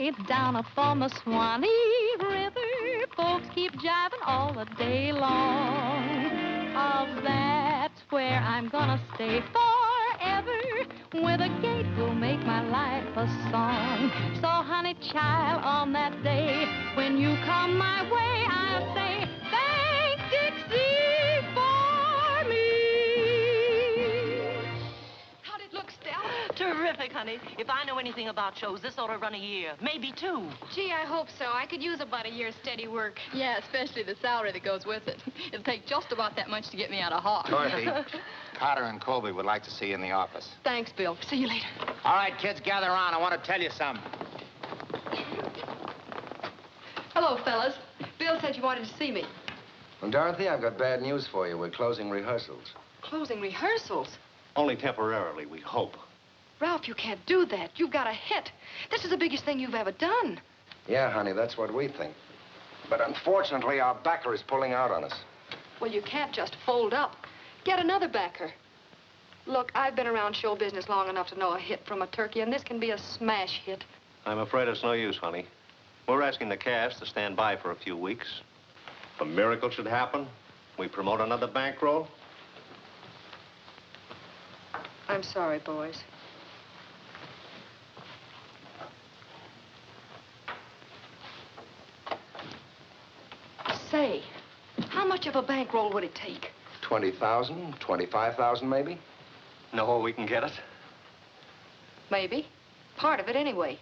way down upon the Swanee River. Folks keep jiving all the day long. Oh, that's where I'm gonna stay forever. With a gate will make my life a song. So, honey child, on that day when you come my way, I'll say, thank Dixie for me. How'd it look, Stella? Terrific, honey. If I know anything about shows, this ought to run a year, maybe 2. Gee, I hope so. I could use about a year's steady work. Yeah, especially the salary that goes with it. It'll take just about that much to get me out of Hawk. Dorothy, Carter and Colby would like to see you in the office. Thanks, Bill. See you later. All right, kids, gather around. I want to tell you something. Hello, fellas. Bill said you wanted to see me. Well, Dorothy, I've got bad news for you. We're closing rehearsals. Closing rehearsals? Only temporarily, we hope. Ralph, you can't do that. You've got a hit. This is the biggest thing you've ever done. Yeah, honey, that's what we think. But unfortunately, our backer is pulling out on us. Well, you can't just fold up. Get another backer. Look, I've been around show business long enough to know a hit from a turkey, and this can be a smash hit. I'm afraid it's no use, honey. We're asking the cast to stand by for a few weeks. If a miracle should happen, we promote another bankroll. I'm sorry, boys. Say, how much of a bankroll would it take? 20,000, 25,000 maybe? Know where we can get it? Maybe. Part of it, anyway.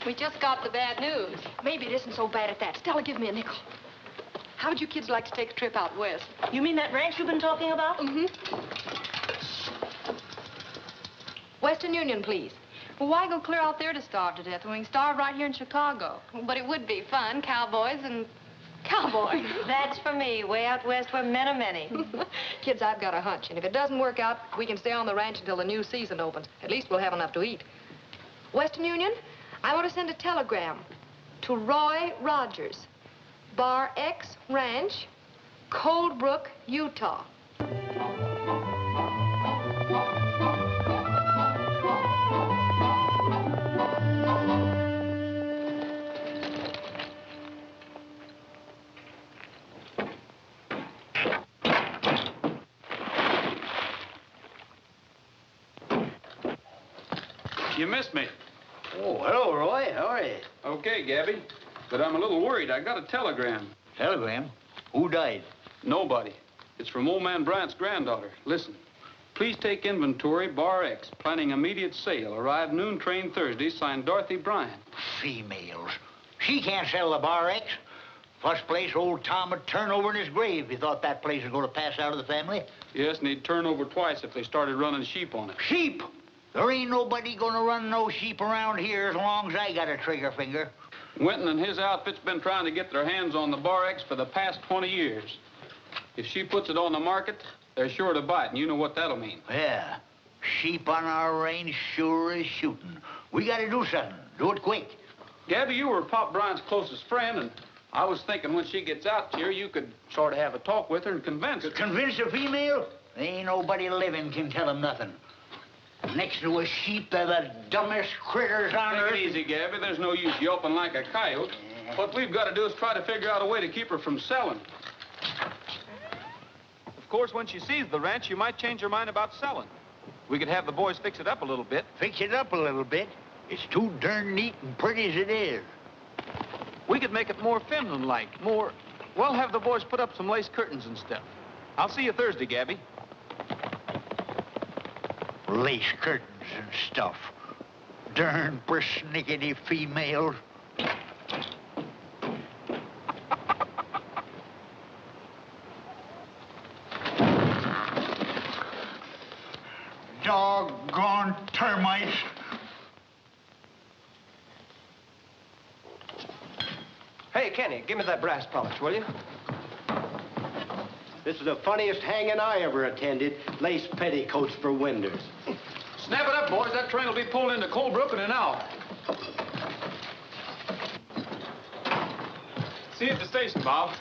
We just got the bad news. Maybe it isn't so bad at that. Stella, give me a nickel. How'd you kids like to take a trip out west? You mean that ranch you've been talking about? Mm-hmm. Western Union, please. Well, why go clear out there to starve to death when we can starve right here in Chicago? But it would be fun, cowboys and cowboys. That's for me, way out west where men are many. Kids, I've got a hunch, and if it doesn't work out, we can stay on the ranch until the new season opens. At least we'll have enough to eat. Western Union, I want to send a telegram to Roy Rogers, Bar X Ranch, Cold Brook, Utah. You missed me. Oh, hello, Roy. How are you? Okay, Gabby. But I'm a little worried. I got a telegram. Telegram? Who died? Nobody. It's from old man Bryant's granddaughter. Listen. Please take inventory, Bar X. Planning immediate sale. Arrive noon train Thursday. Signed Dorothy Bryant. Females. She can't sell the Bar X. First place, old Tom would turn over in his grave if he thought that place was going to pass out of the family. Yes, and he'd turn over twice if they started running sheep on it. Sheep? There ain't nobody gonna run no sheep around here as long as I got a trigger finger. Winton and his outfit's been trying to get their hands on the Bar X for the past 20 years. If she puts it on the market, they're sure to buy it, and you know what that'll mean. Yeah, sheep on our range sure is shooting. We gotta do something. Do it quick. Gabby, you were Pop Bryant's closest friend, and I was thinking when she gets out here, you could sort of have a talk with her and convince her. Convince a female? Ain't nobody living can tell him nothing. Next to a sheep, they're the dumbest critters on earth. Take it easy, Gabby. There's no use yelping like a coyote. What we've got to do is try to figure out a way to keep her from selling. Of course, when she sees the ranch, you might change her mind about selling. We could have the boys fix it up a little bit. Fix it up a little bit? It's too darn neat and pretty as it is. We could make it more feminine-like, more... Well, have the boys put up some lace curtains and stuff. I'll see you Thursday, Gabby. Lace curtains and stuff. Darn persnickety females. Doggone termites. Hey, Kenny, give me that brass polish, will you? This is the funniest hanging I ever attended. Lace petticoats for windows. Snap it up, boys. That train will be pulled into Cold Brook in an hour. See you at the station, Bob.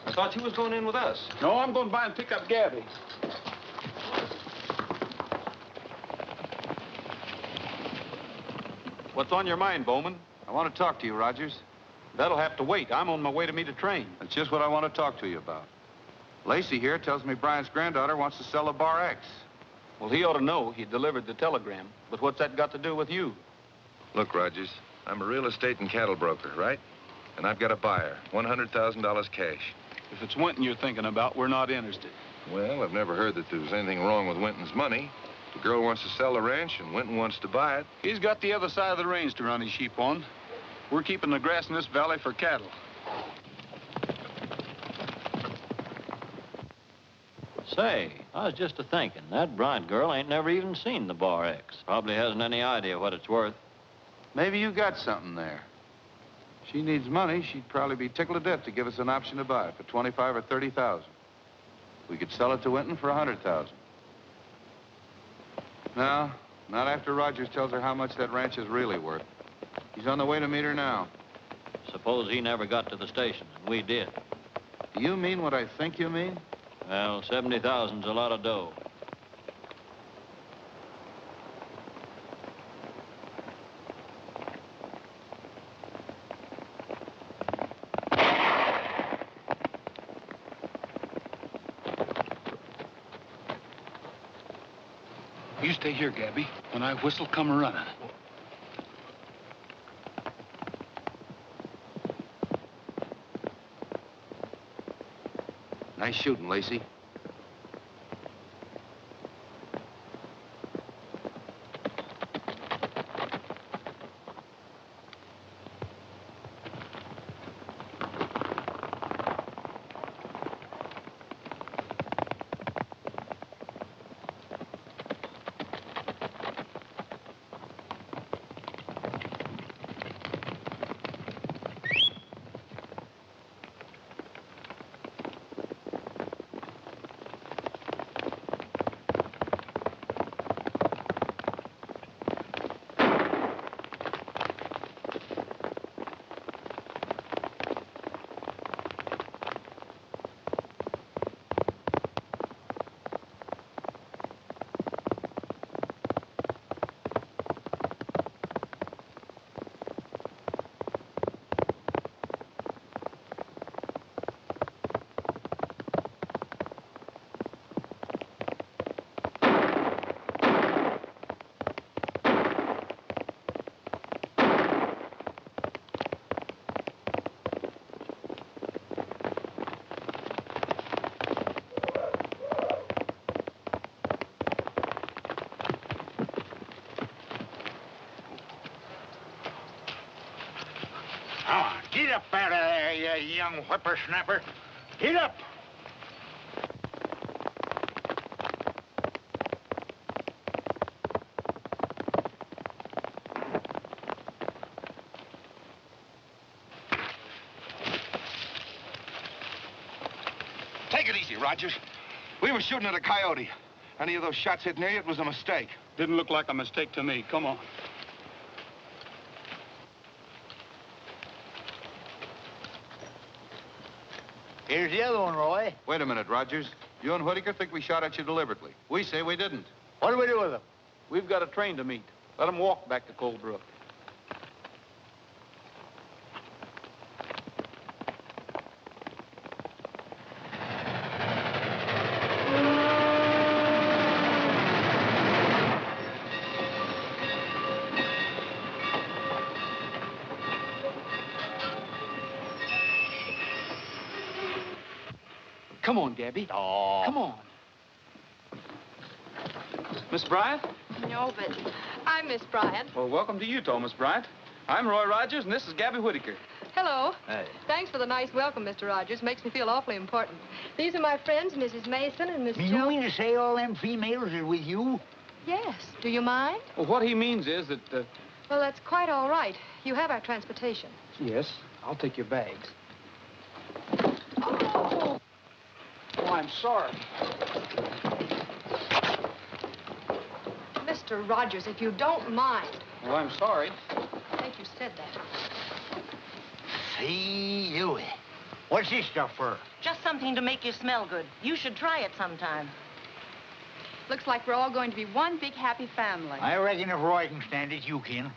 I thought you was going in with us. No, I'm going by and pick up Gabby. What's on your mind, Bowman? I want to talk to you, Rogers. That'll have to wait. I'm on my way to meet a train. That's just what I want to talk to you about. Lacey here tells me Bryant's granddaughter wants to sell the Bar X. Well, he ought to know he delivered the telegram. But what's that got to do with you? Look, Rogers, I'm a real estate and cattle broker, right? And I've got a buyer, $100,000 cash. If it's Winton you're thinking about, we're not interested. Well, I've never heard that there was anything wrong with Winton's money. The girl wants to sell the ranch, and Winton wants to buy it. He's got the other side of the range to run his sheep on. We're keeping the grass in this valley for cattle. Say, I was just a-thinking, that Bryant girl ain't never even seen the Bar X. Probably hasn't any idea what it's worth. Maybe you got something there. She needs money. She'd probably be tickled to death to give us an option to buy it for $25,000 or $30,000. We could sell it to Winton for $100,000. No, not after Rogers tells her how much that ranch is really worth. He's on the way to meet her now. Suppose he never got to the station, and we did. Do you mean what I think you mean? Well, 70,000's a lot of dough. You stay here, Gabby. When I whistle, come running. Nice shooting, Lacey. Get up out of there, you young whippersnapper. Get up. Take it easy, Rogers. We were shooting at a coyote. Any of those shots hit near you, it was a mistake. Didn't look like a mistake to me. Come on. Here's the other one, Roy. Wait a minute, Rogers. You and Whitaker think we shot at you deliberately. We say we didn't. What do we do with them? We've got a train to meet. Let them walk back to Cold Brook. Come on, Gabby. Oh. Come on. Miss Bryant? No, but I'm Miss Bryant. Well, welcome to Utah, Miss Bryant. I'm Roy Rogers, and this is Gabby Whitaker. Hello. Hey. Thanks for the nice welcome, Mr. Rogers. Makes me feel awfully important. These are my friends, Mrs. Mason and Miss You Jones. mean to say all them females are with you? Yes. Do you mind? Well, what he means is that, Well, that's quite all right. You have our transportation. Yes, I'll take your bags. Oh, I'm sorry. Mr. Rogers, if you don't mind. Well, I'm sorry. I think you said that. See you. What's this stuff for? Just something to make you smell good. You should try it sometime. Looks like we're all going to be one big happy family. I reckon if Roy can stand it, you can.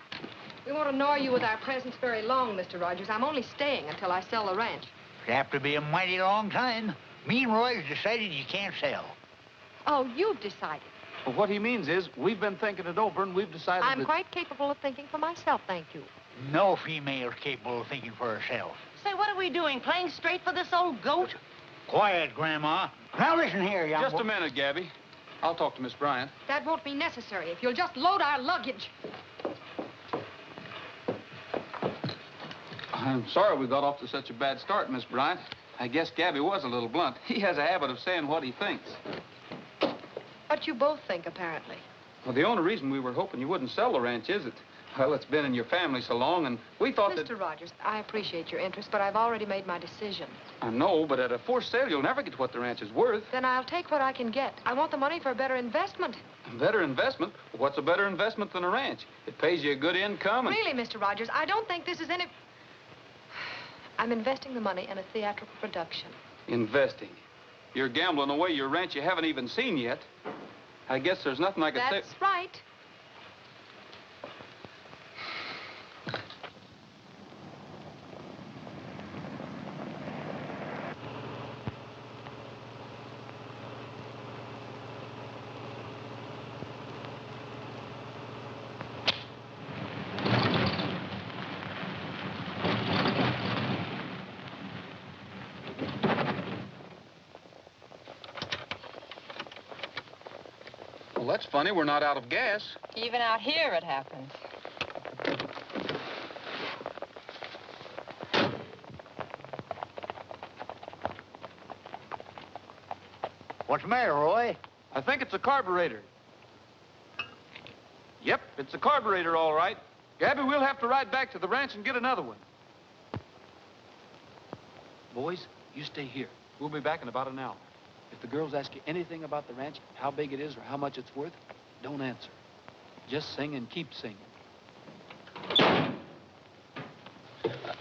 We won't annoy you with our presence very long, Mr. Rogers. I'm only staying until I sell the ranch. It'll have to be a mighty long time. Me and Roy's decided you can't sell. Oh, you've decided. Well, what he means is we've been thinking it over and we've decided I'm quite capable of thinking for myself, thank you. No female's capable of thinking for herself. Say, what are we doing? Playing straight for this old goat? Quiet, Grandma. Now listen here, young Just a minute, Gabby. I'll talk to Miss Bryant. That won't be necessary if you'll just load our luggage. I'm sorry we got off to such a bad start, Miss Bryant. I guess Gabby was a little blunt. He has a habit of saying what he thinks. What you both think, apparently. Well, the only reason we were hoping you wouldn't sell the ranch is that, well, it's been in your family so long, and we thought that... Mr. Rogers, I appreciate your interest, but I've already made my decision. I know, but at a forced sale, you'll never get what the ranch is worth. Then I'll take what I can get. I want the money for a better investment. A better investment? What's a better investment than a ranch? It pays you a good income and... Really, Mr. Rogers, I don't think this is any... I'm investing the money in a theatrical production. Investing? You're gambling away your ranch you haven't even seen yet. I guess there's nothing I could say... That's right. Well, that's funny. We're not out of gas. Even out here it happens. What's the matter, Roy? I think it's a carburetor. Yep, it's a carburetor, all right. Gabby, we'll have to ride back to the ranch and get another one. Boys, you stay here. We'll be back in about an hour. If the girls ask you anything about the ranch, how big it is or how much it's worth, don't answer. Just sing and keep singing.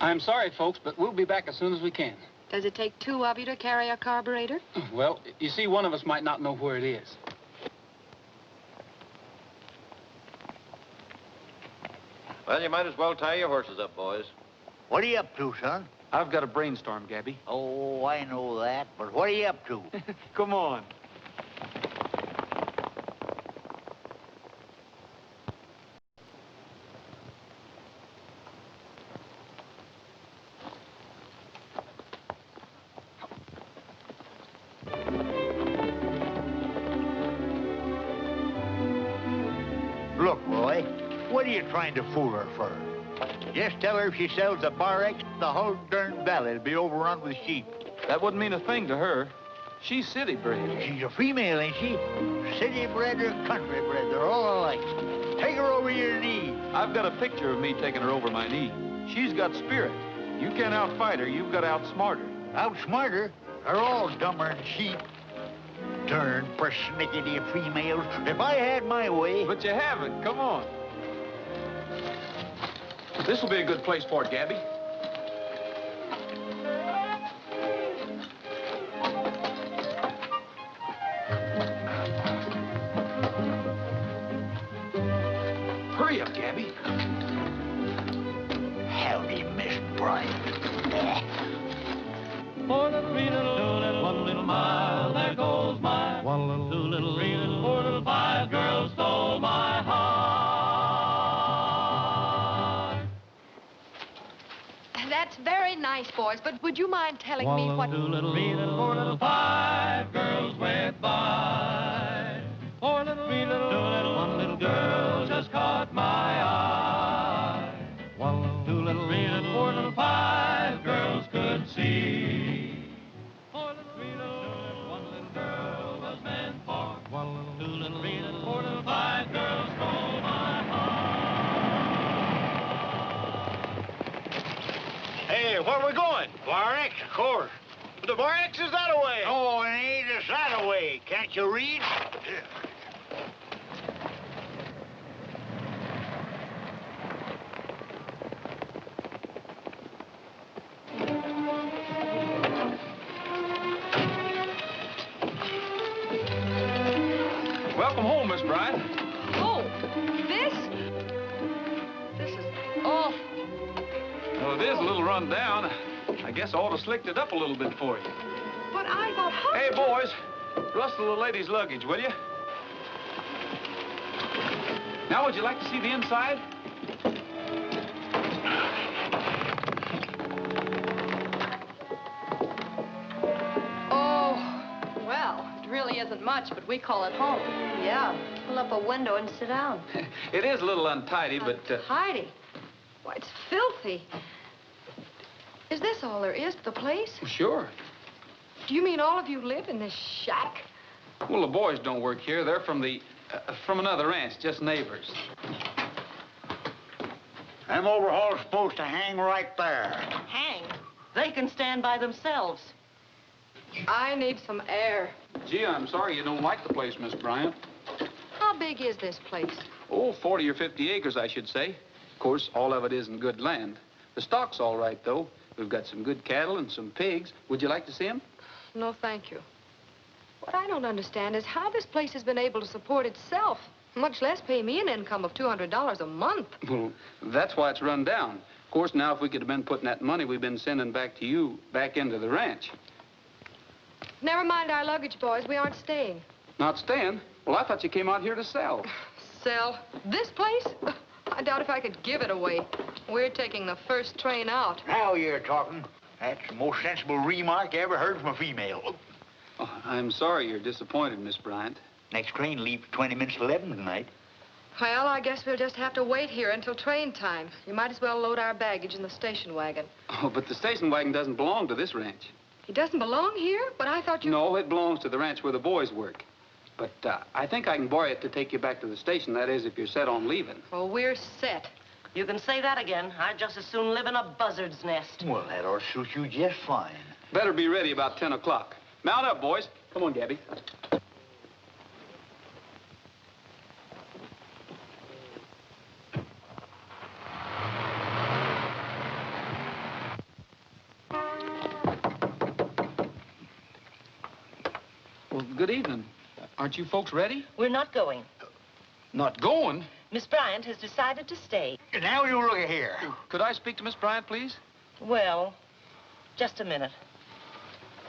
I'm sorry, folks, but we'll be back as soon as we can. Does it take two of you to carry a carburetor? Well, you see, one of us might not know where it is. Well, you might as well tie your horses up, boys. What are you up to, son? I've got a brainstorm, Gabby. Oh, I know that, but what are you up to? Come on. Look, Roy, what are you trying to fool her for? Just tell her if she sells the Bar X, the whole darn valley will be overrun with sheep. That wouldn't mean a thing to her. She's city bred. She's a female, ain't she? City bred or country bred, they're all alike. Take her over your knee. I've got a picture of me taking her over my knee. She's got spirit. You can't outfight her, you've got to outsmart her. Outsmart her? They're all dumber than sheep. Darn persnickety of females. If I had my way... But you haven't. Come on. This will be a good place for it, Gabby. Hurry up, Gabby. Howdy, Miss Bryant. Four little, three little, two little, one little mile, there goes my one little, two little, three little, four little, five girls stole my heart. That's very nice, boys, but would you mind telling me what... 1 little, 2 little, 3 little, 4 little, 5 girls went by. 4 little, 3 little, 2 little, 1 little girl just caught my eye. 1 little, 2 little, 3 little, 4 little, 5 girls could see. 4 little, 3 little, 2 little, 1 little girl was meant for. 1 little, 2 little, 3 little, 4 little, 5 girls stole my heart. Hey, where are we going? Bar X, of course. But the Bar X is that away. Oh, it ain't it's that away. Can't you read? Welcome home, Miss Bryant. Oh, this is Well, it is a little run down. I guess I ought to slicked it up a little bit for you. But I thought... Hey, boys, rustle the lady's luggage, will you? Now, would you like to see the inside? Oh, well, it really isn't much, but we call it home. Yeah, pull up a window and sit down. It is a little untidy, but... Heidi, why, it's filthy. Is this all there is to the place? Sure. Do you mean all of you live in this shack? Well, the boys don't work here. They're from another ranch, just neighbors. Them overhauls supposed to hang right there. Hang. They can stand by themselves. I need some air. Gee, I'm sorry you don't like the place, Miss Bryant. How big is this place? Oh, 40 or 50 acres, I should say. Of course, all of it isn't good land. The stock's all right, though. We've got some good cattle and some pigs. Would you like to see them? No, thank you. What I don't understand is how this place has been able to support itself, much less pay me an income of $200 a month. Well, that's why it's run down. Of course, now, if we could have been putting that money we've been sending back to you back into the ranch. Never mind our luggage, boys. We aren't staying. Not staying? Well, I thought you came out here to sell. Sell? This place? I doubt if I could give it away. We're taking the first train out. Now you're talking. That's the most sensible remark I ever heard from a female. Oh, I'm sorry you're disappointed, Miss Bryant. Next train leaves 20 minutes to 11 tonight. Well, I guess we'll just have to wait here until train time. You might as well load our baggage in the station wagon. Oh, but the station wagon doesn't belong to this ranch. It doesn't belong here? But I thought you... No, it belongs to the ranch where the boys work. But I think I can borrow it to take you back to the station. That is, if you're set on leaving. Well, we're set. You can say that again. I'd just as soon live in a buzzard's nest. Well, that ought to suit you just fine. Better be ready about 10 o'clock. Mount up, boys. Come on, Gabby. Well, good evening. Aren't you folks ready? We're not going. Not going? Miss Bryant has decided to stay. Now you look here. Could I speak to Miss Bryant, please? Well, just a minute.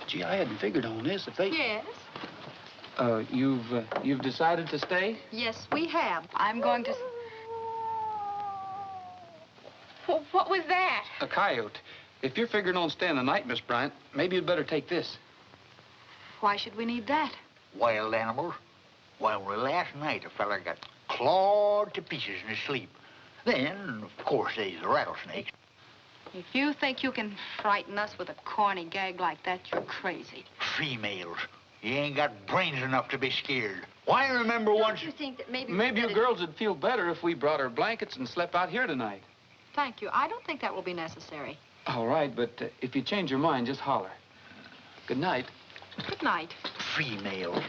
Gee, I hadn't figured on this. If they... Yes? You've decided to stay? Yes, we have. I'm going to... What was that? A coyote. If you're figuring on staying the night, Miss Bryant, maybe you'd better take this. Why should we need that? Wild animals. Well, last night a fella got clawed to pieces in his sleep. Then, of course, there's the rattlesnakes. If you think you can frighten us with a corny gag like that, you're crazy. Females. You ain't got brains enough to be scared. Why, I remember once... Don't you think that maybe... Maybe you girls would feel better if we brought our blankets and slept out here tonight. Thank you. I don't think that will be necessary. All right, but if you change your mind, just holler. Good night. Good night. Females.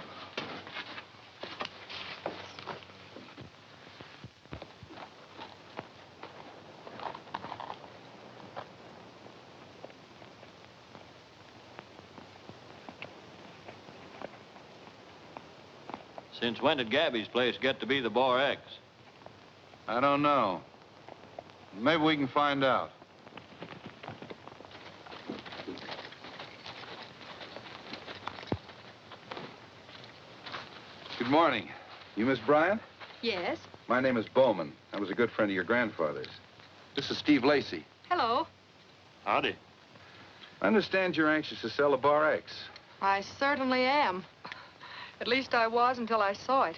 Since when did Gabby's place get to be the Bar X? I don't know. Maybe we can find out. Good morning. You Miss Bryant? Yes? My name is Bowman. I was a good friend of your grandfather's. This is Steve Lacey. Hello. Howdy. I understand you're anxious to sell a Bar X. I certainly am. At least I was until I saw it.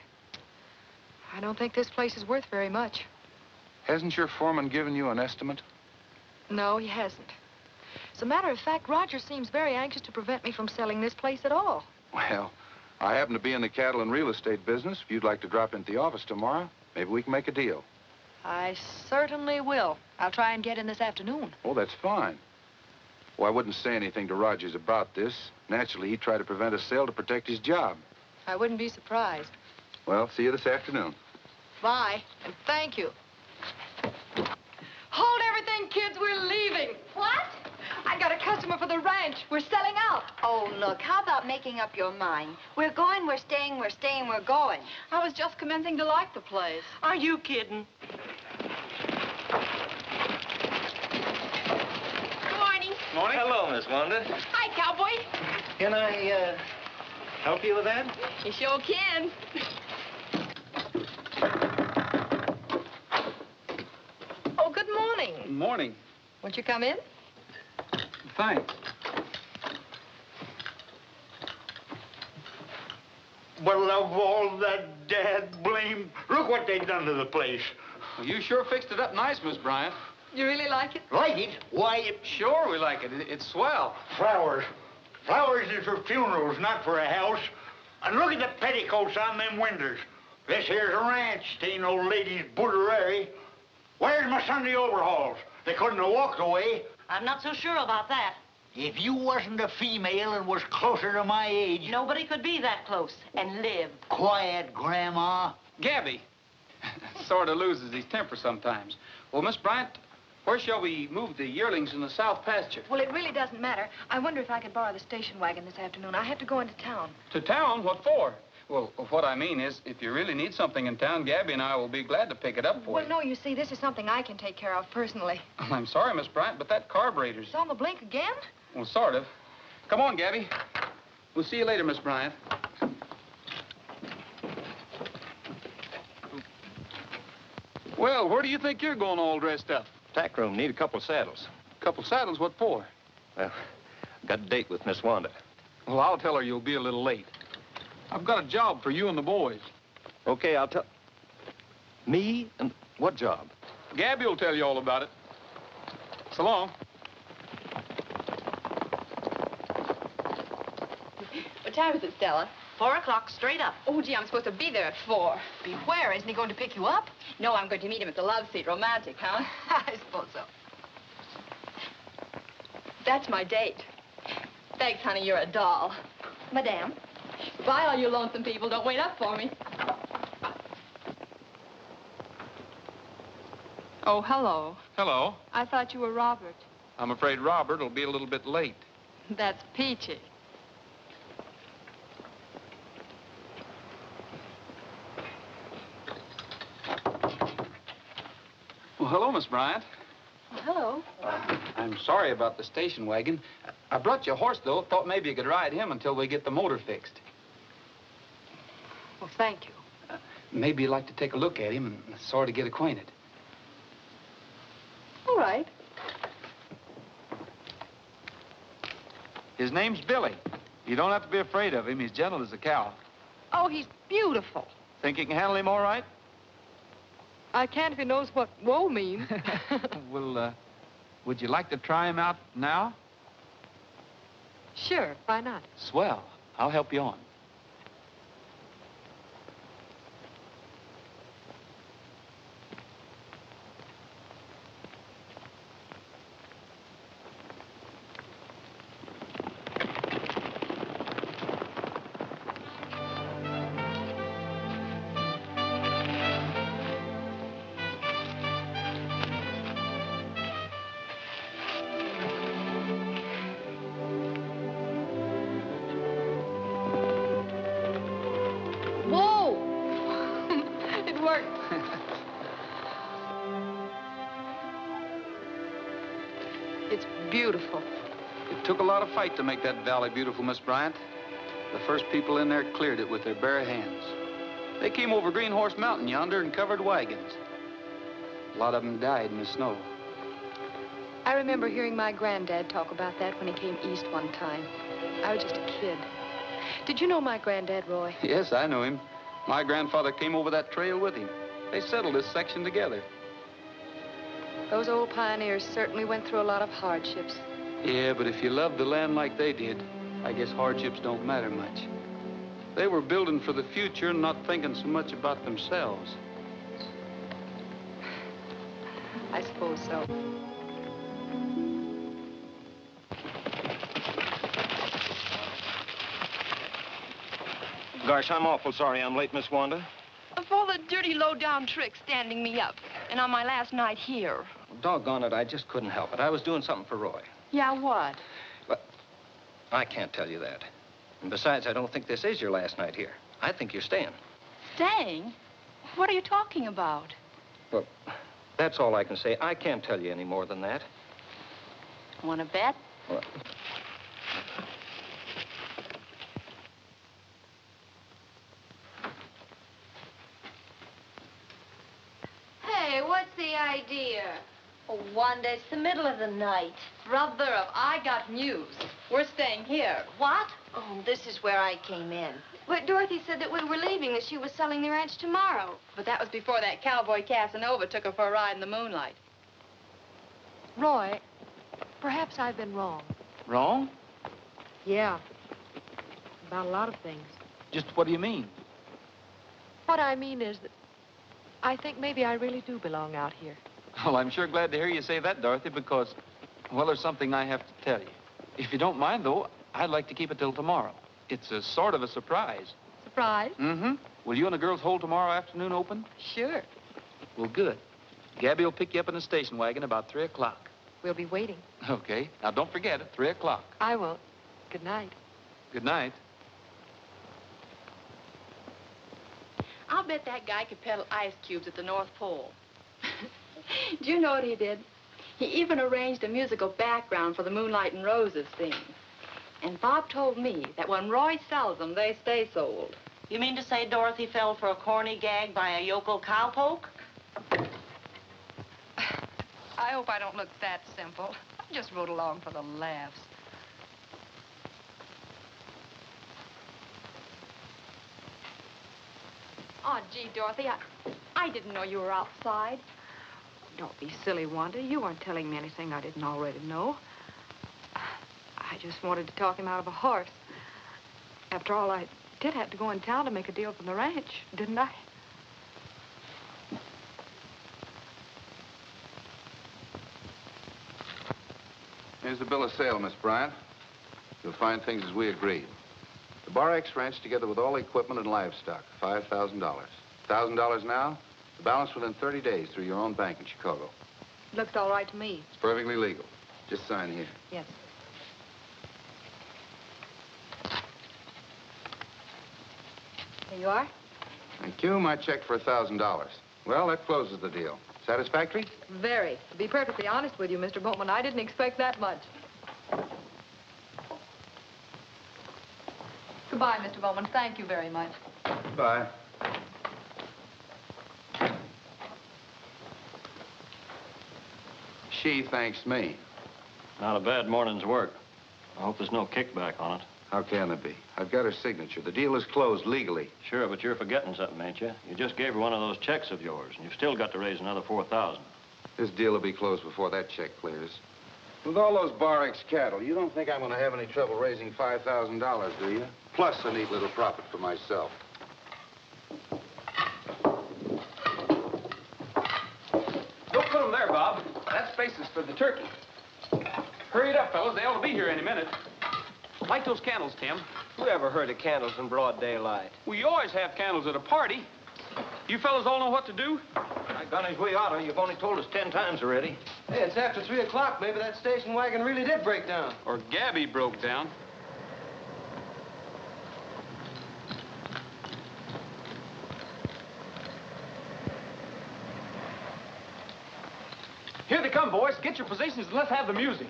I don't think this place is worth very much. Hasn't your foreman given you an estimate? No, he hasn't. As a matter of fact, Roger seems very anxious to prevent me from selling this place at all. Well, I happen to be in the cattle and real estate business. If you'd like to drop into the office tomorrow, maybe we can make a deal. I certainly will. I'll try and get in this afternoon. Oh, that's fine. Well, I wouldn't say anything to Rogers about this. Naturally, he'd try to prevent a sale to protect his job. I wouldn't be surprised. Well, see you this afternoon. Bye, and thank you. Hold everything, kids. We're leaving. What? I got a customer for the ranch. We're selling out. Oh, look, how about making up your mind? We're going, we're staying, we're staying, we're going. I was just commencing to like the place. Are you kidding? Miss Wanda. Hi, cowboy. Can I, help you with that? You sure can. Oh, good morning. Good morning. Won't you come in? Thanks. Well, of all that dad blame, look what they done to the place. Well, you sure fixed it up nice, Miss Bryant. You really like it? Like it? Why, Sure we like it. It's swell. flowers. Flowers is for funerals, not for a house. And look at the petticoats on them windows. This here's a ranch, ain't no lady's boudoir. Where's my Sunday overalls? They couldn't have walked away. I'm not so sure about that. If you wasn't a female and was closer to my age... Nobody could be that close and live. Quiet, Grandma. Gabby sort of loses his temper sometimes. Well, Miss Bryant, where shall we move the yearlings in the south pasture? Well, it really doesn't matter. I wonder if I could borrow the station wagon this afternoon. I have to go into town. To town? What for? Well, what I mean is, if you really need something in town, Gabby and I will be glad to pick it up for Well, you. no, you see, this is something I can take care of personally. I'm sorry, Miss Bryant, but that carburetor's... It's on the blink again? Well, sort of. Come on, Gabby. We'll see you later, Miss Bryant. Well, where do you think you're going all dressed up? Tack room, need a couple of saddles. Couple saddles, what for? Well, got a date with Miss Wanda. Well, I'll tell her you'll be a little late. I've got a job for you and the boys. Okay, I'll tell... Me? And what job? Gabby will tell you all about it. So long. What time is it, Stella? 4 o'clock straight up. Oh, gee, I'm supposed to be there at 4. Be where? Isn't he going to pick you up? No, I'm going to meet him at the love seat. Romantic, huh? I suppose so. That's my date. Thanks, honey, you're a doll. Madame. Bye, all you lonesome people. Don't wait up for me. Oh, hello. Hello. I thought you were Robert. I'm afraid Robert will be a little bit late. That's peachy. Well, hello, Miss Bryant. Oh, hello. I'm sorry about the station wagon. I brought you a horse, though. Thought maybe you could ride him until we get the motor fixed. Well, thank you. Maybe you'd like to take a look at him and sort of get acquainted. All right. His name's Billy. You don't have to be afraid of him. He's gentle as a cow. Oh, he's beautiful. Think you can handle him all right? I can't if he knows what whoa means. Well, would you like to try him out now? Sure, why not? Swell. I'll help you on. It's beautiful. It took a lot of fight to make that valley beautiful, Miss Bryant. The first people in there cleared it with their bare hands. They came over Green Horse Mountain yonder and covered wagons. A lot of them died in the snow. I remember hearing my granddad talk about that when he came east one time. I was just a kid. Did you know my granddad, Roy? Yes, I know him. My grandfather came over that trail with him. They settled this section together. Those old pioneers certainly went through a lot of hardships. Yeah, but if you love the land like they did, I guess hardships don't matter much. They were building for the future and not thinking so much about themselves. I suppose so. Gosh, I'm awful sorry I'm late, Miss Wanda. Of all the dirty, low-down tricks standing me up, and on my last night here. Doggone it, I just couldn't help it. I was doing something for Roy. Yeah, what? But I can't tell you that. And besides, I don't think this is your last night here. I think you're staying. Staying? What are you talking about? Well, that's all I can say. I can't tell you any more than that. Want to bet? Well, Oh, Wanda, it's the middle of the night. Brother, I got news. We're staying here. What? Oh, this is where I came in. But Dorothy said that we were leaving, that she was selling the ranch tomorrow. But that was before that cowboy Casanova took her for a ride in the moonlight. Roy, perhaps I've been wrong. Wrong? Yeah. About a lot of things. Just what do you mean? What I mean is that I think maybe I really do belong out here. Well, I'm sure glad to hear you say that, Dorothy, because, well, there's something I have to tell you. If you don't mind, though, I'd like to keep it till tomorrow. It's a sort of a surprise. Surprise? Mm-hmm. Will you and the girls hold tomorrow afternoon open? Sure. Well, good. Gabby will pick you up in the station wagon about 3 o'clock. We'll be waiting. Okay. Now, don't forget it, 3 o'clock. I won't. Good night. Good night. I'll bet that guy could peddle ice cubes at the North Pole. Do you know what he did? He even arranged a musical background for the Moonlight and Roses theme. And Bob told me that when Roy sells them, they stay sold. You mean to say Dorothy fell for a corny gag by a yokel cowpoke? I hope I don't look that simple. I just rode along for the laughs. Oh, gee, Dorothy, I didn't know you were outside. Don't be silly, Wanda. You weren't telling me anything I didn't already know. I just wanted to talk him out of a horse. After all, I did have to go in town to make a deal from the ranch, didn't I? Here's the bill of sale, Miss Bryant. You'll find things as we agreed. The Bar X ranch, together with all equipment and livestock, $5,000. $1,000 now, the balance within 30 days through your own bank in Chicago. Looks all right to me. It's perfectly legal. Just sign here. Yes. There you are. Thank you. My check for $1,000. Well, that closes the deal. Satisfactory? Very. To be perfectly honest with you, Mr. Bowman, I didn't expect that much. Goodbye, Mr. Bowman. Thank you very much. Bye. She thanks me. Not a bad morning's work. I hope there's no kickback on it. How can there be? I've got her signature. The deal is closed legally. Sure, but you're forgetting something, ain't you? You just gave her one of those checks of yours, and you've still got to raise another $4,000. This deal will be closed before that check clears. With all those Bar X cattle, you don't think I'm going to have any trouble raising $5,000, do you? Plus a neat little profit for myself. Don't put them there, Bob. That space is for the turkey. Hurry it up, fellas. They ought to be here any minute. Light those candles, Tim. Who ever heard of candles in broad daylight? We always have candles at a party. You fellas all know what to do? My goodness, we oughta. You've only told us 10 times already. Hey, it's after 3 o'clock. Maybe that station wagon really did break down. Or Gabby broke down. Here they come, boys. Get your positions and let's have the music.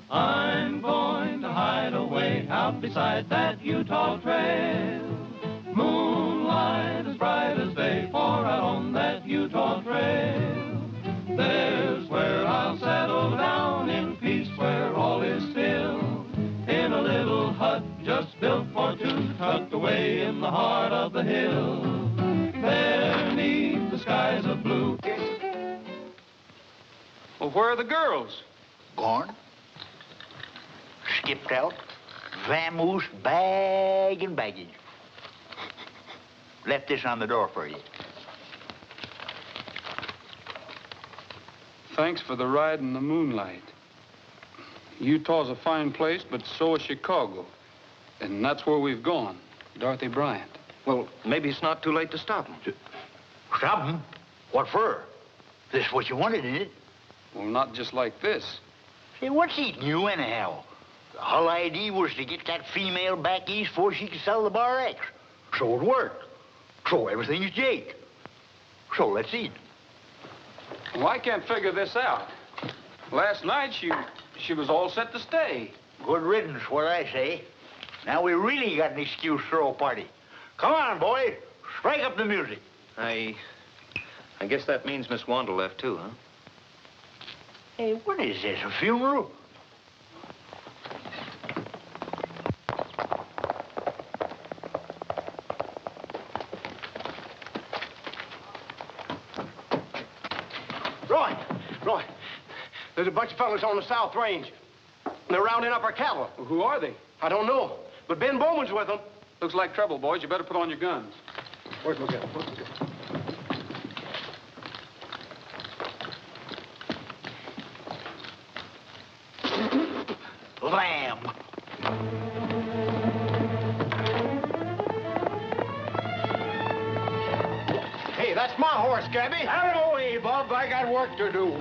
I'm going to hide away out beside that Utah trail. Moonlight as bright as day, for out on that Utah trail. There's where I'll settle down in peace, where all is still. In a little hut just built for two, tucked away in the heart of the hill. There 'neath the skies of blue. Well, where are the girls? Gone. Skipped out. Vamoose, bag and baggage. Left this on the door for you. Thanks for the ride in the moonlight. Utah's a fine place, but so is Chicago. And that's where we've gone. Dorothy Bryant. Well, maybe it's not too late to stop him. Stop him? What for? This what you wanted, isn't it? Well, not just like this. Say, what's eating you anyhow? The whole idea was to get that female back east before she could sell the Bar X. So it worked. So everything's jake. So let's eat. Well, I can't figure this out. Last night, She was all set to stay. Good riddance, what I say. Now we really got an excuse to throw a party. Come on, boys. Strike up the music. I guess that means Miss Wanda left, too, huh? Hey, what is this, a funeral? Roy, there's a bunch of fellas on the South Range. They're rounding up our cattle. Well, who are they? I don't know, but Ben Bowman's with them. Looks like trouble, boys. You better put on your guns. Where's my gun? Lamb. Hey, that's my horse, Gabby. Out of the way, Bob. I got work to do.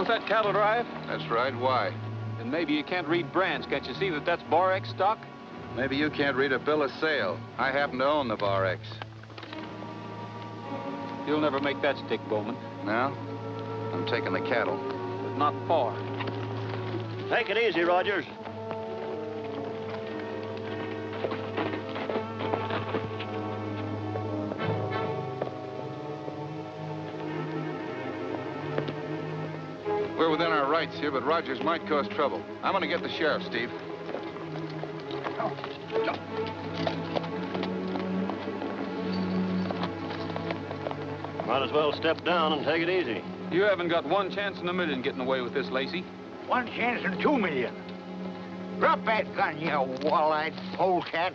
That cattle drive? That's right. Why? Then maybe you can't read brands. Can't you see that that's Bar X stock? Maybe you can't read a bill of sale. I happen to own the Bar X. You'll never make that stick, Bowman. No? I'm taking the cattle. But not far. Take it easy, Rogers. We're within our rights here, but Rogers might cause trouble. I'm gonna get the sheriff, Steve. Might as well step down and take it easy. You haven't got one chance in a million getting away with this, Lacey. 1 chance in 2 million. Drop that gun, you wall-eyed polecat.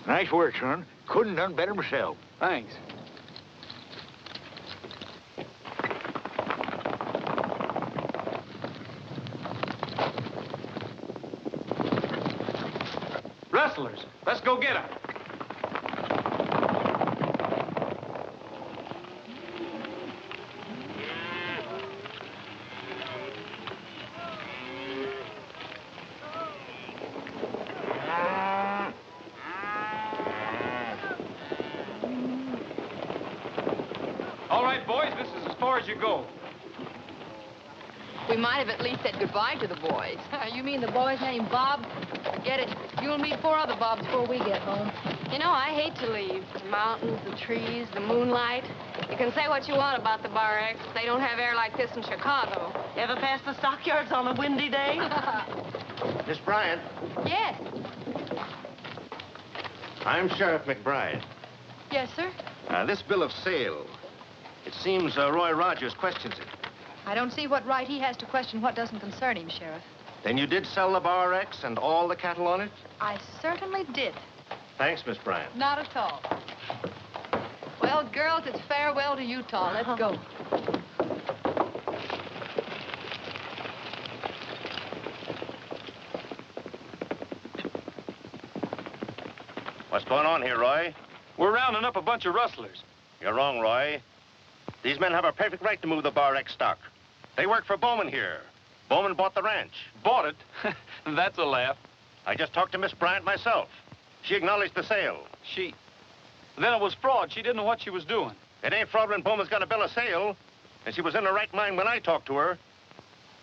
Nice work, son. Couldn't done better myself. Thanks. Rustlers. Let's go get them. All right, boys, this is as far as you go. We might have at least said goodbye to the boys. You mean the boy's named Bob? Forget it. You'll meet 4 other Bobs before we get home. You know, I hate to leave. The mountains, the trees, the moonlight. You can say what you want about the Bar X. They don't have air like this in Chicago. Ever pass the stockyards on a windy day? Miss Bryant, Yes. I'm Sheriff McBride. Yes, sir? This bill of sale, it seems Roy Rogers questions it. I don't see what right he has to question what doesn't concern him, Sheriff. Then you did sell the Bar X and all the cattle on it? I certainly did. Thanks, Miss Bryant. Not at all. Well, girls, it's farewell to Utah. Let's go. What's going on here, Roy? We're rounding up a bunch of rustlers. You're wrong, Roy. These men have a perfect right to move the Bar X stock. They work for Bowman here. Bowman bought the ranch. Bought it? That's a laugh. I just talked to Miss Bryant myself. She acknowledged the sale. She... Then it was fraud. She didn't know what she was doing. It ain't fraud when Bowman's got a bill of sale. And she was in her right mind when I talked to her.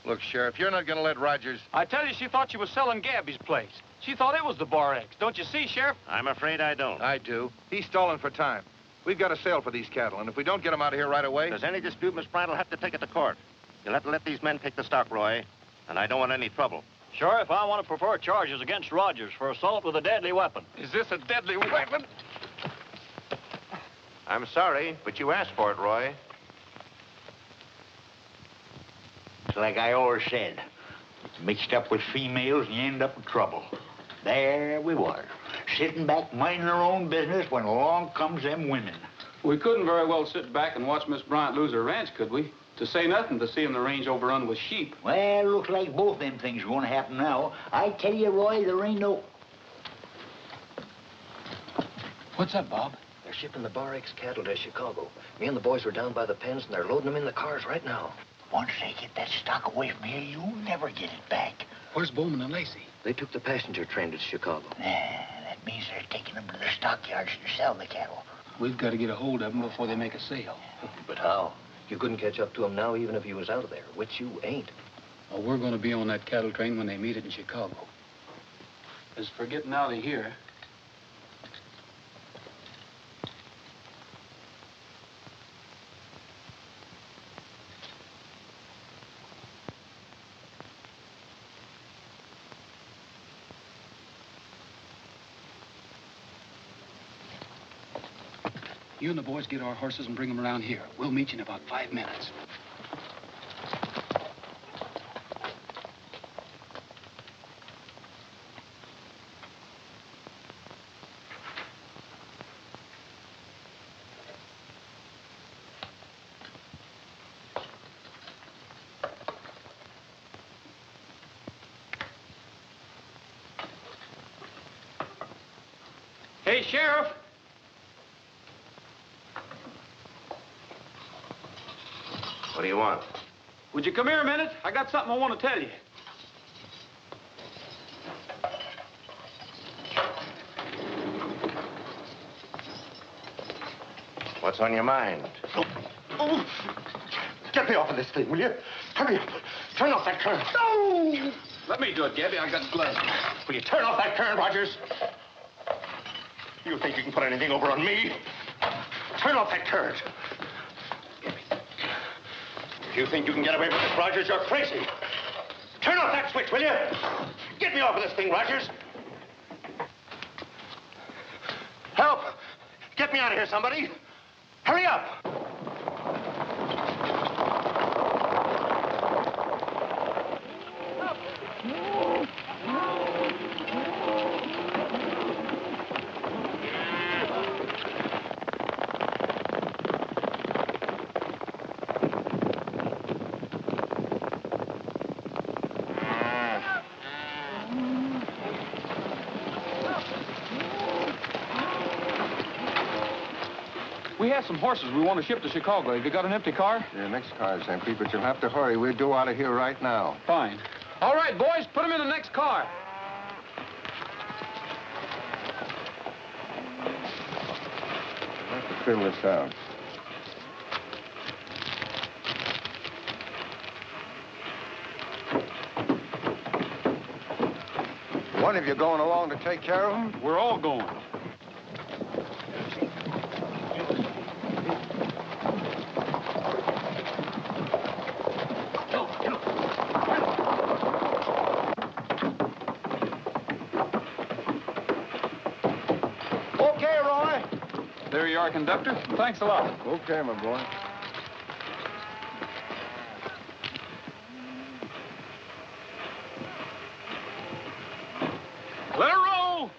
Look, Sheriff, you're not going to let Rogers... I tell you, she thought she was selling Gabby's place. She thought it was the Bar X. Don't you see, Sheriff? I'm afraid I don't. I do. He's stalling for time. We've got a sale for these cattle, and if we don't get them out of here right away... If there's any dispute, Miss Bryant will have to take it to court. You'll have to let these men take the stock, Roy. And I don't want any trouble. Sheriff, I want to prefer charges against Rogers for assault with a deadly weapon. Is this a deadly weapon? I'm sorry, but you asked for it, Roy. It's like I always said. It's mixed up with females and you end up in trouble. There we were, sitting back minding our own business when along comes them women. We couldn't very well sit back and watch Miss Bryant lose her ranch, could we? To say nothing to seeing the range overrun with sheep. Well, looks like both them things are going to happen now. I tell you, Roy, there ain't no... What's up, Bob? They're shipping the Bar X cattle to Chicago. Me and the boys were down by the pens, and they're loading them in the cars right now. Once they get that stock away from here, you'll never get it back. Where's Bowman and Lacey? They took the passenger train to Chicago. That means they're taking them to the stockyards to sell the cattle. We've got to get a hold of them before they make a sale. But how? You couldn't catch up to him now, even if he was out of there, which you ain't. Well, we're going to be on that cattle train when they meet it in Chicago. As for getting out of here... You and the boys get our horses and bring them around here. We'll meet you in about 5 minutes. Hey, Sheriff! What do you want? Would you come here a minute? I got something I want to tell you. What's on your mind? Oh, get me off of this thing, will you? Hurry up. Turn off that current. No! Let me do it, Gabby. I got gloves. Will you turn off that current, Rogers? You think you can put anything over on me? Turn off that current. If you think you can get away with this, Rogers, you're crazy. Turn off that switch, will you? Get me off of this thing, Rogers. Help! Get me out of here, somebody. Hurry up! We have some horses we want to ship to Chicago. Have you got an empty car? Yeah, next car's empty, but you'll have to hurry. We're due out of here right now. Fine. All right, boys, put them in the next car. I'll have to fill this out. One of you going along to take care of them? We're all going. There you are, conductor. Thanks a lot. Okay, my boy. Let her roll!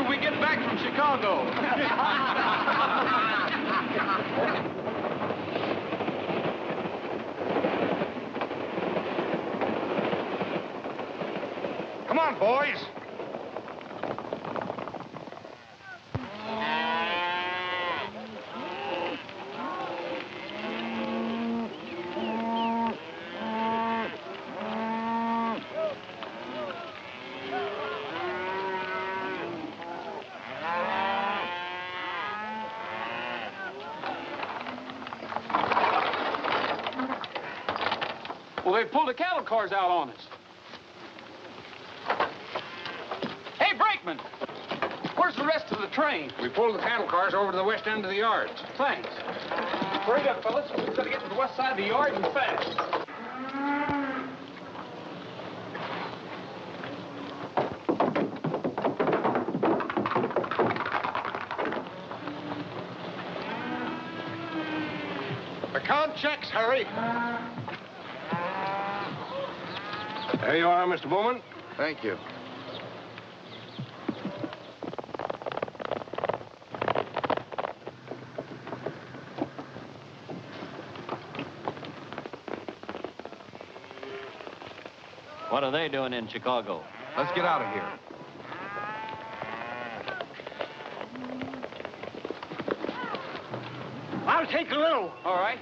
till we get back from Chicago. Come on, boys. Well, they pulled the cattle cars out on us. Hey, brakeman! Where's the rest of the train? We pulled the cattle cars over to the west end of the yard. Thanks. Hurry up, fellas. We've got to get to the west side of the yard and fast. Account checks, hurry. There you are, Mr. Bowman. Thank you. What are they doing in Chicago? Let's get out of here. I'll take a little. All right.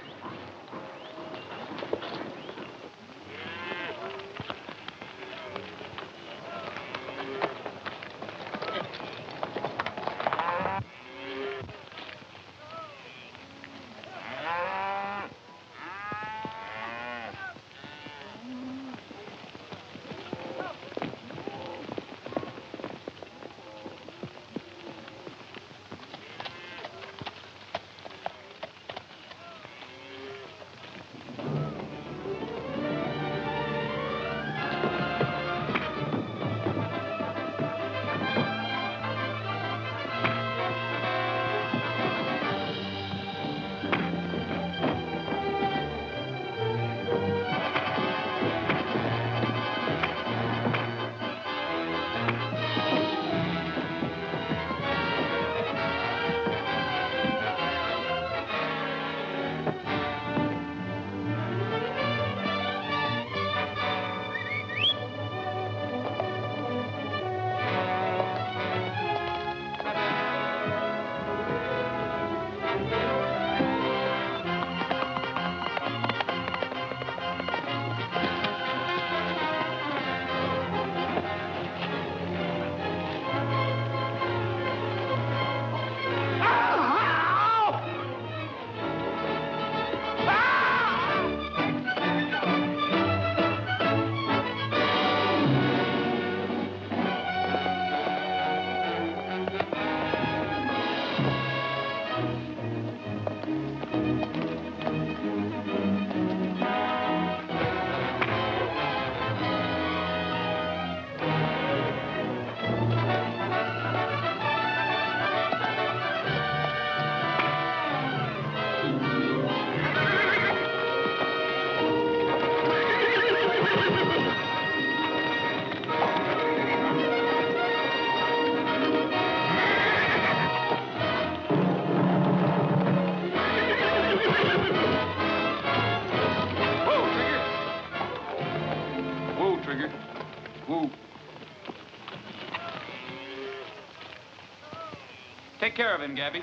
Take care of him, Gabby.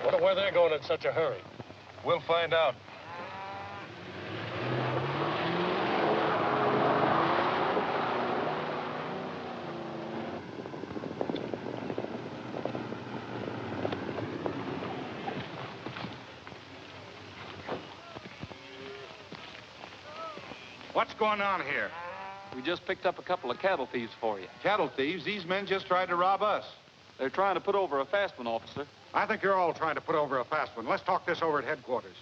Wonder where they're going in such a hurry. We'll find out. What's going on here? We just picked up a couple of cattle thieves for you. Cattle thieves? These men just tried to rob us. They're trying to put over a fast one, officer. I think you're all trying to put over a fast one. Let's talk this over at headquarters.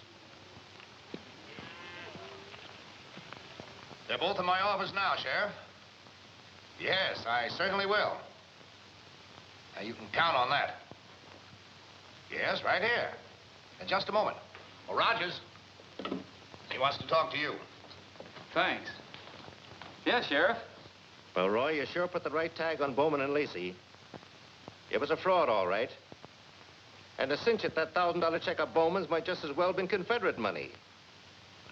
They're both in my office now, Sheriff. Yes, I certainly will. Now, you can count on that. Yes, right here. In just a moment. Well, Rogers, he wants to talk to you. Thanks. Yes, Sheriff. Well, Roy, you sure put the right tag on Bowman and Lacey. It was a fraud, all right. And to cinch it, that $1,000 check of Bowman's might just as well been Confederate money.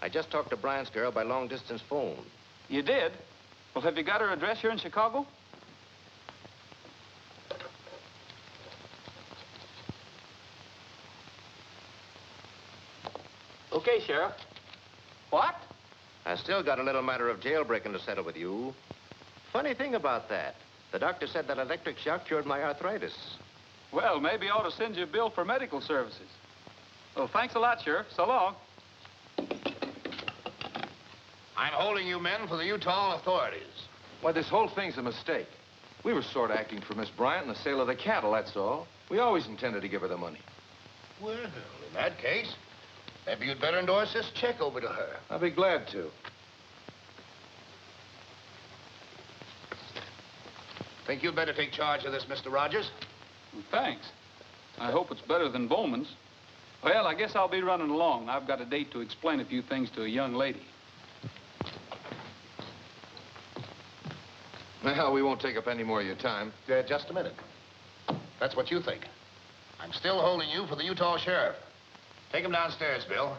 I just talked to Bryant's girl by long-distance phone. You did? Well, have you got her address here in Chicago? Okay, Sheriff. What? I still got a little matter of jailbreaking to settle with you. Funny thing about that, the doctor said that electric shock cured my arthritis. Well, maybe I ought to send you a bill for medical services. Well, thanks a lot, Sheriff. So long. I'm holding you men for the Utah authorities. Why, this whole thing's a mistake. We were sort of acting for Miss Bryant in the sale of the cattle, that's all. We always intended to give her the money. Well, in that case, maybe you'd better endorse this check over to her. I'll be glad to. Think you'd better take charge of this, Mr. Rogers? Well, thanks. I hope it's better than Bowman's. Well, I guess I'll be running along. I've got a date to explain a few things to a young lady. Well, we won't take up any more of your time. Just a minute. That's what you think. I'm still holding you for the Utah sheriff. Take him downstairs, Bill.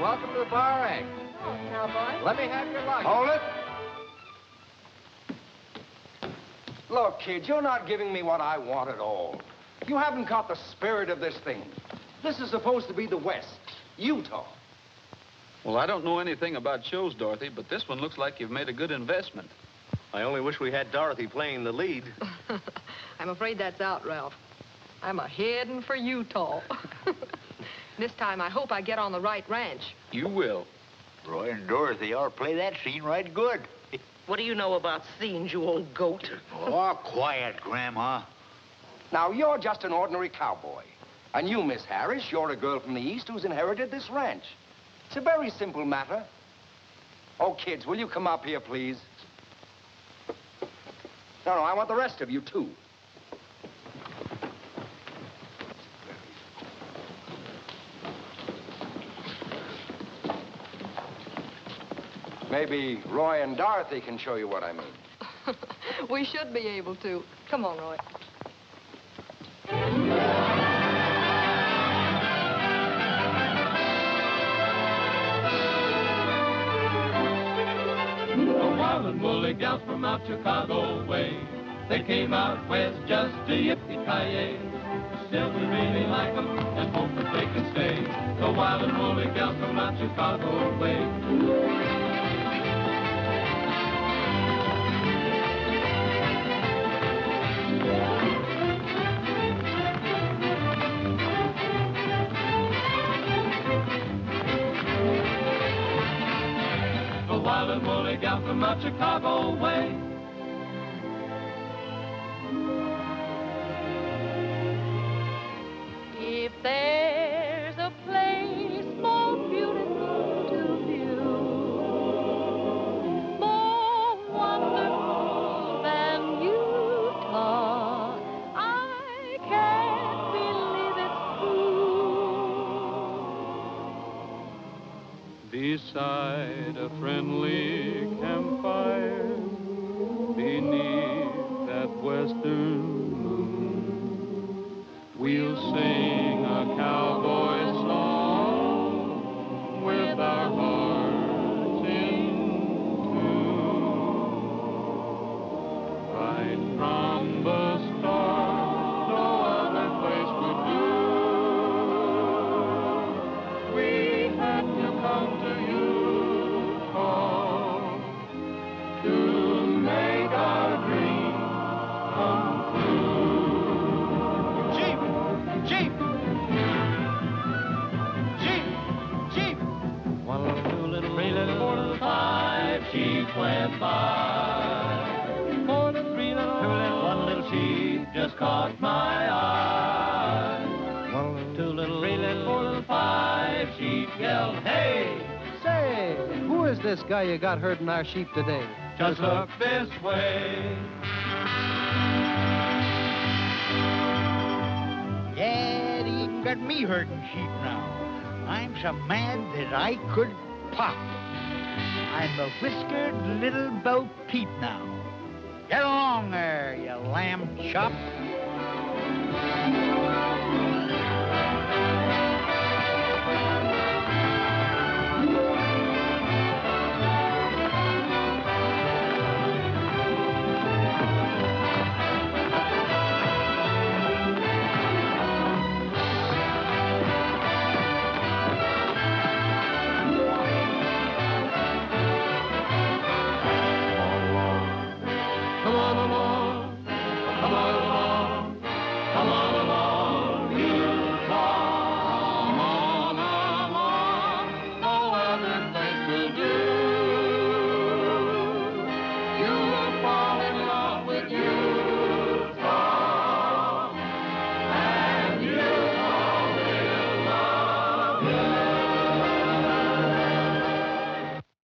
Welcome to the Bar Egg. Oh, cowboy. Let me have your luggage. Hold it. Look, kid, you're not giving me what I want at all. You haven't caught the spirit of this thing. This is supposed to be the West, Utah. Well, I don't know anything about shows, Dorothy, but this one looks like you've made a good investment. I only wish we had Dorothy playing the lead. I'm afraid that's out, Ralph. I'm a-heading for Utah. This time, I hope I get on the right ranch. You will. Roy and Dorothy ought to play that scene right good. What do you know about scenes, you old goat? Oh, quiet, Grandma. Now, you're just an ordinary cowboy. And you, Miss Harris, you're a girl from the East who's inherited this ranch. It's a very simple matter. Oh, kids, will you come up here, please? No, I want the rest of you, too. Maybe Roy and Dorothy can show you what I mean. We should be able to. Come on, Roy. The wild and woolly gals from out Chicago way, they came out west just to yippee-ki-yay. Still, we really like them and hope that they can stay. The wild and woolly gals from out Chicago way. Wild and woolly gal from out Chicago way. If there's a place more beautiful to view, more wonderful than Utah, I can't believe it's true. Beside a friendly campfire, beneath that western moon, we'll sing a cowboy song with our hearts in tune. Right from the start, no other place would do. We had to come to to make our dream come true. Jeep! Jeep! sheep went by. 4 little, 3 little, 2 little, 1 little sheep just caught my eye. 1 little, 2 little, 3 little, 4 little, 5 sheep yelled, hey! Say, who is this guy you got herding our sheep today? Just look this way. Yeah, they even got me herding sheep now. I'm so mad that I could pop. I'm a whiskered little Bo Peep now. Get along there, you lamb chop.